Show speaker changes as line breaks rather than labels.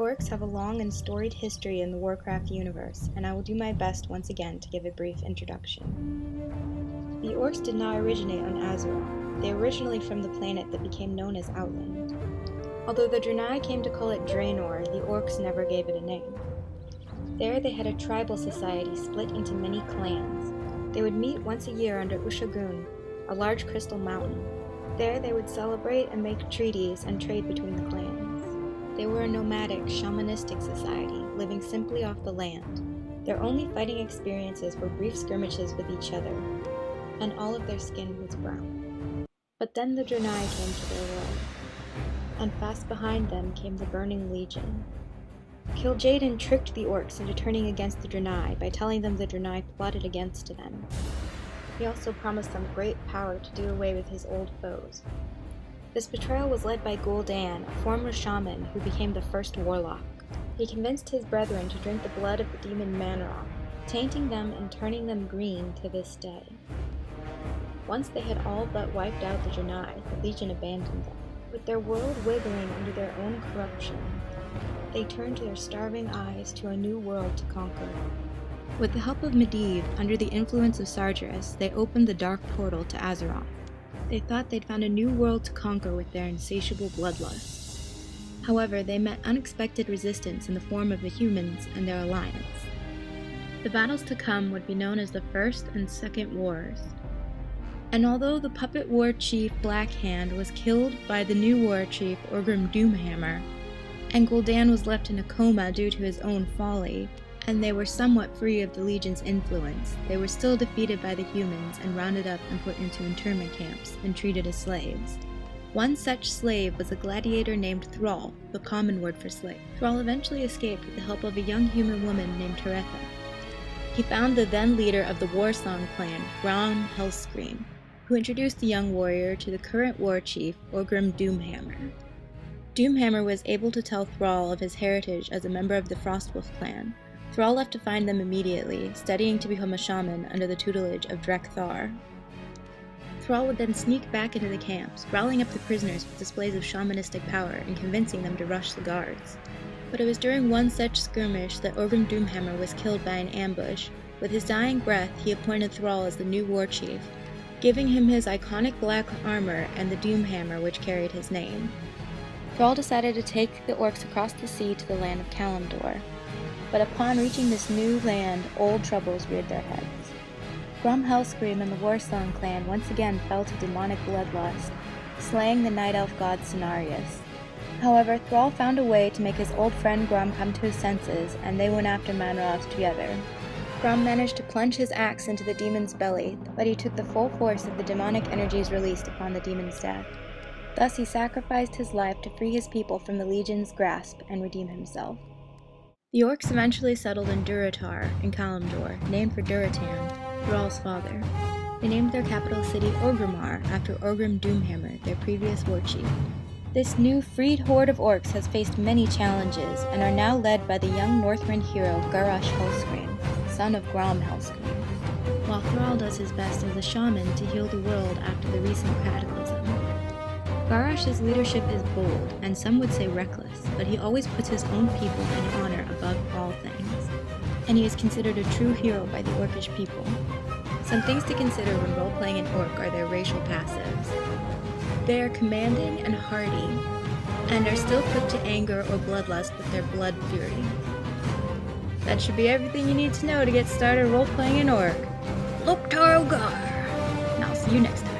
orcs have a long and storied history in the Warcraft universe, and I will do my best once again to give a brief introduction. The orcs did not originate on Azeroth. They were originally from the planet that became known as Outland. Although the Draenei came to call it Draenor, the orcs never gave it a name. There they had a tribal society split into many clans. They would meet once a year under Ushagun, a large crystal mountain. There they would celebrate and make treaties and trade between the clans. They were a nomadic, shamanistic society, living simply off the land. Their only fighting experiences were brief skirmishes with each other, and all of their skin was brown. But then the Draenei came to their world, and fast behind them came the Burning Legion. Kil'jaeden tricked the orcs into turning against the Draenei by telling them the Draenei plotted against them. He also promised them great power to do away with his old foes. This betrayal was led by Gul'dan, a former shaman who became the first warlock. He convinced his brethren to drink the blood of the demon Manroth, tainting them and turning them green to this day. Once they had all but wiped out the Draenei, the Legion abandoned them. With their world wiggling under their own corruption, they turned their starving eyes to a new world to conquer. With the help of Medivh, under the influence of Sargeras, they opened the dark portal to Azeroth. They thought they'd found a new world to conquer with their insatiable bloodlust. However, they met unexpected resistance in the form of the humans and their alliance. The battles to come would be known as the First and Second Wars. And although the puppet war chief Blackhand was killed by the new war chief Orgrim Doomhammer, and Gul'dan was left in a coma due to his own folly, and they were somewhat free of the Legion's influence, they were still defeated by the humans and rounded up and put into internment camps and treated as slaves. One such slave was a gladiator named Thrall, the common word for slave. Thrall eventually escaped with the help of a young human woman named Teretha. He found the then leader of the Warsong clan, Grom Hellscream, who introduced the young warrior to the current war chief, Orgrim Doomhammer. Doomhammer was able to tell Thrall of his heritage as a member of the Frostwolf clan. Thrall left to find them immediately, studying to become a shaman under the tutelage of drek'thar. Thrall would then sneak back into the camps, riling up the prisoners with displays of shamanistic power and convincing them to rush the guards. But it was during one such skirmish that Orgrim Doomhammer was killed by an ambush. With his dying breath, he appointed Thrall as the new war chief, giving him his iconic black armor and the Doomhammer which carried his name. Thrall decided to take the orcs across the sea to the land of Kalimdor. But upon reaching this new land, old troubles reared their heads. Grom Hellscream and the Warsong clan once again fell to demonic bloodlust, slaying the night elf god Cenarius. However, Thrall found a way to make his old friend Grom come to his senses, and they went after Manroth together. Grom managed to plunge his axe into the demon's belly, but he took the full force of the demonic energies released upon the demon's death. Thus he sacrificed his life to free his people from the Legion's grasp and redeem himself. The orcs eventually settled in Durotar in Kalimdor, named for Durotan, Thrall's father. They named their capital city Orgrimmar after Orgrim Doomhammer, their previous war chief. This new freed horde of orcs has faced many challenges and are now led by the young Northrend hero Garrosh Hellscream, son of Grom Hellscream, while Thrall does his best as a shaman to heal the world after the recent cataclysm. Garrosh's leadership is bold, and some would say reckless, but he always puts his own people and honor above all things, and he is considered a true hero by the orcish people. Some things to consider when role-playing an orc are their racial passives. They are commanding and hardy, and are still quick to anger or bloodlust with their blood fury. That should be everything you need to know to get started role-playing an orc. Loktar Ogar! And I'll see you next time.